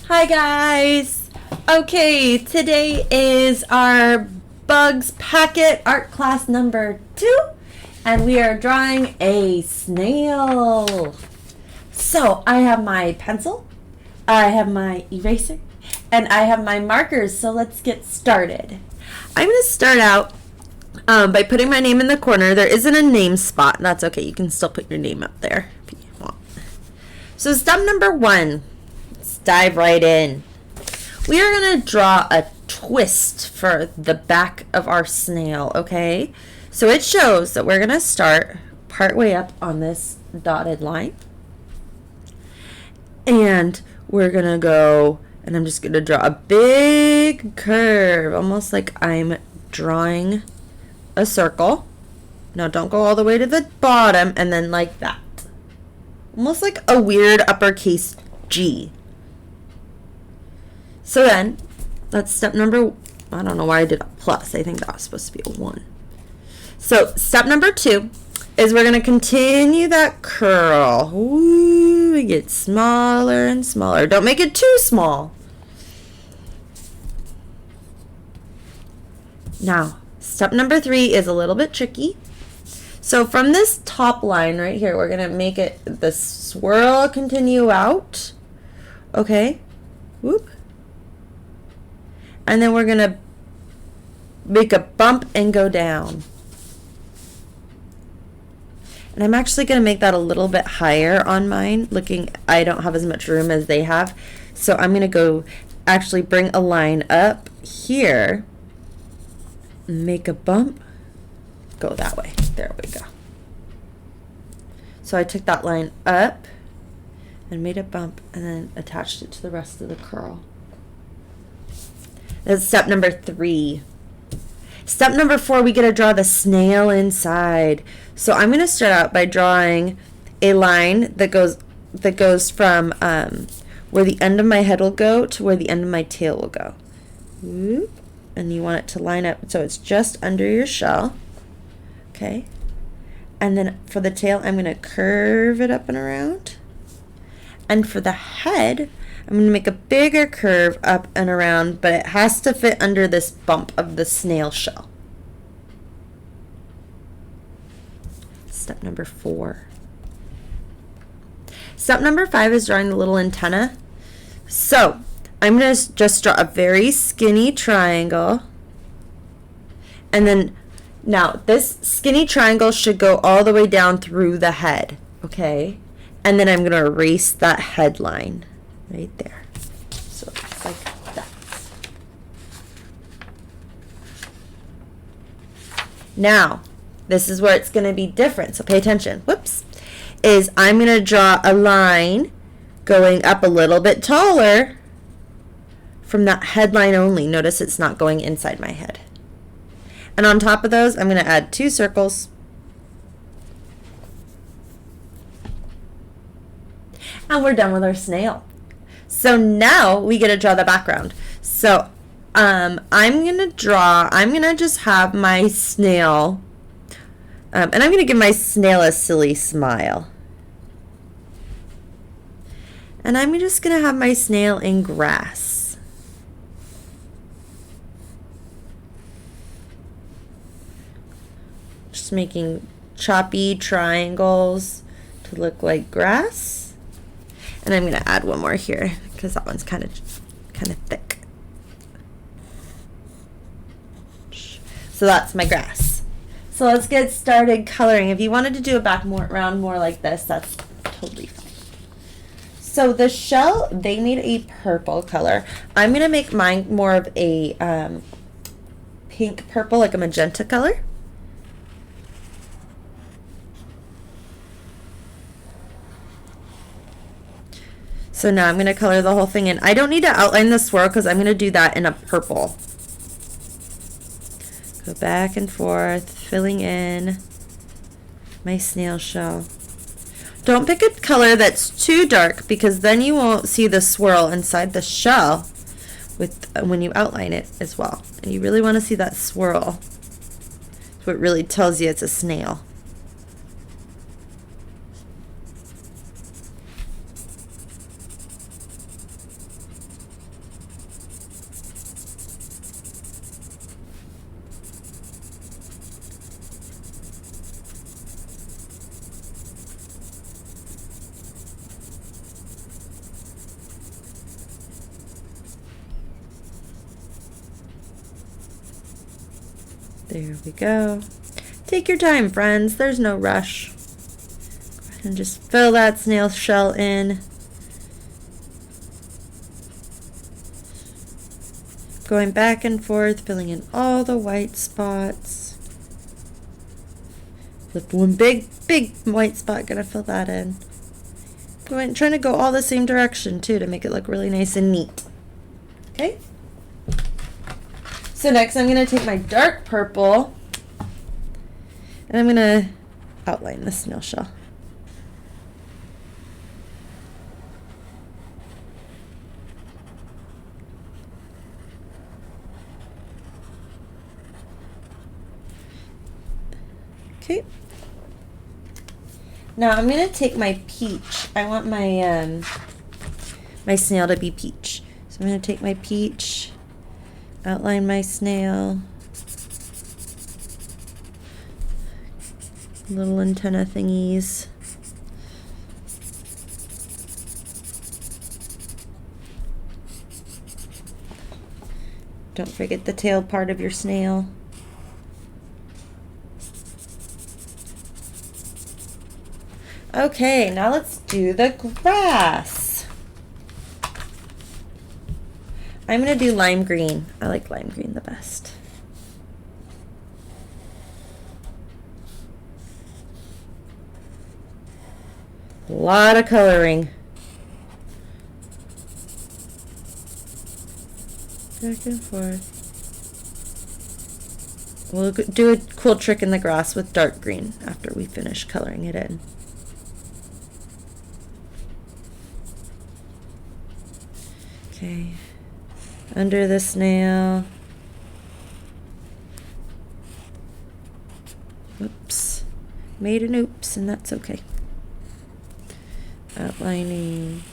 Hi guys! Okay, today is our Bugs Packet art class number 2 and we are drawing a snail. So I have my pencil, I have my eraser, and I have my markers, so let's get started. I'm going to start out by putting my name in the corner. There isn't a name spot, and that's okay. You can still put your name up there if you want. So step number 1. Dive right in. We are going to draw a twist for the back of our snail, okay? So it shows that we're going to start part way up on this dotted line. And we're going to go, and I'm just going to draw a big curve, almost like I'm drawing a circle. Now don't go all the way to the bottom, and then like that. Almost like a weird uppercase G. So then, that's step number, I don't know why I did a plus. I think that was supposed to be a 1. So step number 2 is we're going to continue that curl. Ooh, it gets smaller and smaller. Don't make it too small. Now, step number 3 is a little bit tricky. So from this top line right here, we're going to make it, the swirl continue out. Okay. Whoop. And then we're going to make a bump and go down. And I'm actually going to make that a little bit higher on mine. I don't have as much room as they have. So I'm going to go actually bring a line up here. Make a bump. Go that way. There we go. So I took that line up and made a bump and then attached it to the rest of the curl. That's step number 3. Step number 4, we get to draw the snail inside. So I'm going to start out by drawing a line that goes from where the end of my head will go to where the end of my tail will go. Whoop. And you want it to line up so it's just under your shell. Okay. And then for the tail, I'm going to curve it up and around. And for the head, I'm going to make a bigger curve up and around, but it has to fit under this bump of the snail shell. Step number 4. Step number 5 is drawing the little antenna. So I'm going to just draw a very skinny triangle. And then now this skinny triangle should go all the way down through the head. Okay. And then I'm going to erase that headline. Right there. So it's like that. Now, this is where it's going to be different. So pay attention. Whoops. I'm going to draw a line going up a little bit taller from that headline only. Notice it's not going inside my head. And on top of those, I'm going to add 2 circles. And we're done with our snail. So now we get to draw the background. So I'm going to just have my snail, and I'm going to give my snail a silly smile. And I'm just going to have my snail in grass. Just making choppy triangles to look like grass. And I'm going to add one more here because that one's kind of thick. So that's my grass. So let's get started coloring. If you wanted to do a background more like this, that's totally fine. So the shell, they made a purple color. I'm going to make mine more of a pink purple, like a magenta color. So now I'm going to color the whole thing in. I don't need to outline the swirl because I'm going to do that in a purple. Go back and forth, filling in my snail shell. Don't pick a color that's too dark because then you won't see the swirl inside the shell when you outline it as well. And you really want to see that swirl. It's what really tells you it's a snail. There we go. Take your time, friends. There's no rush. Go ahead and just fill that snail shell in. Going back and forth, filling in all the white spots. With one big white spot, gonna fill that in. Trying to go all the same direction too to make it look really nice and neat. Okay? So next I'm gonna take my dark purple and I'm gonna outline the snail shell. Okay. Now I'm gonna take my peach. I want my my snail to be peach. So I'm gonna take my peach, outline my snail, little antenna thingies. Don't forget the tail part of your snail. Okay, now let's do the grass. I'm going to do lime green. I like lime green the best. A lot of coloring. Back and forth. We'll do a cool trick in the grass with dark green after we finish coloring it in. Okay, under the snail. Oops, made an oops, and that's okay. Outlining.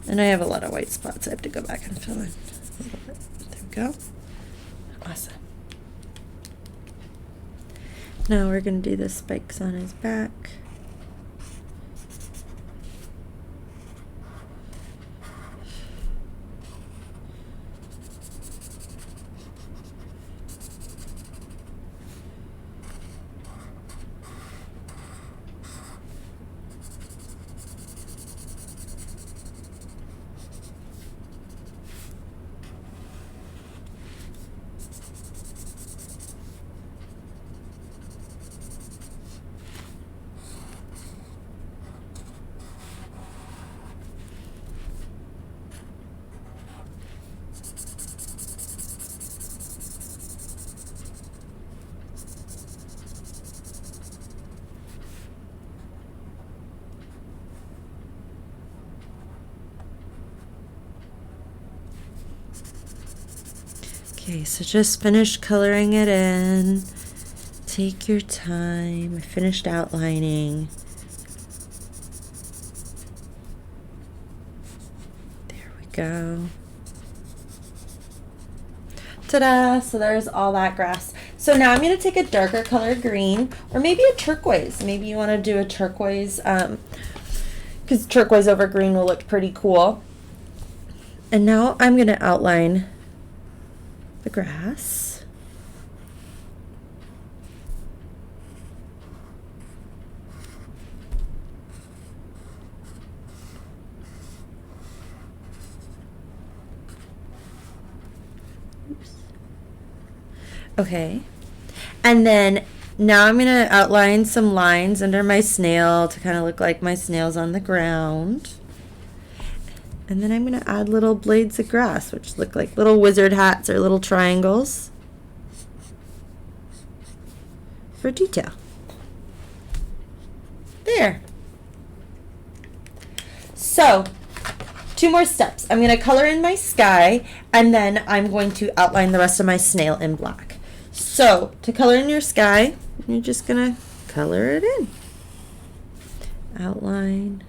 And I have a lot of white spots I have to go back and fill in a little bit. There we go. Awesome. Now we're going to do the spikes on his back. Okay, so just finish coloring it in. Take your time. I finished outlining. There we go. Ta-da! So there's all that grass. So now I'm going to take a darker color green or maybe a turquoise. Maybe you want to do a turquoise because turquoise over green will look pretty cool. And now I'm going to outline the grass. Oops. Okay. And then now I'm going to outline some lines under my snail to kind of look like my snail's on the ground. And then I'm going to add little blades of grass, which look like little wizard hats or little triangles for detail. There. So, 2 more steps. I'm going to color in my sky, and then I'm going to outline the rest of my snail in black. So, to color in your sky, you're just going to color it in. Outline.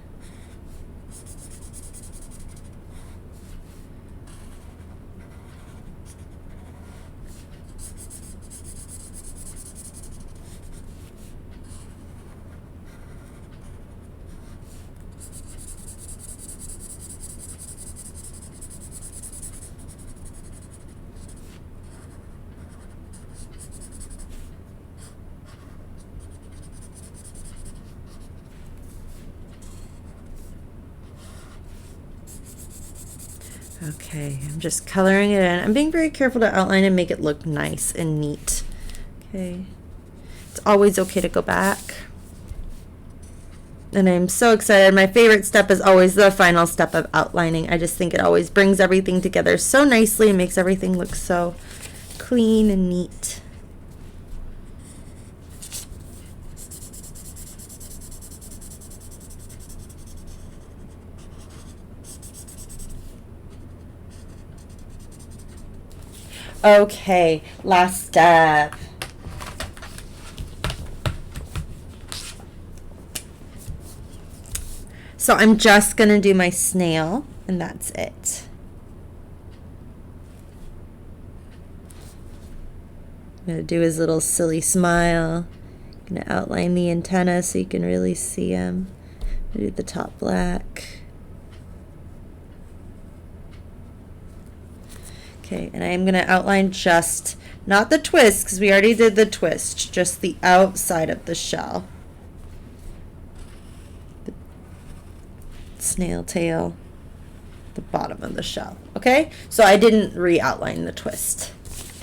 Okay, I'm just coloring it in. I'm being very careful to outline and make it look nice and neat. Okay, it's always okay to go back. And I'm so excited. My favorite step is always the final step of outlining. I just think it always brings everything together so nicely and makes everything look so clean and neat. Okay, last step. So I'm just going to do my snail, and that's it. I'm going to do his little silly smile. I'm going to outline the antenna so you can really see him. Do the top black. Okay, and I'm going to outline just, not the twist, because we already did the twist, just the outside of the shell. The snail tail, the bottom of the shell. Okay, so I didn't re-outline the twist.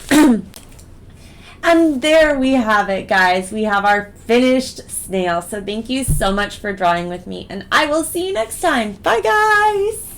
And there we have it, guys. We have our finished snail. So thank you so much for drawing with me, and I will see you next time. Bye, guys.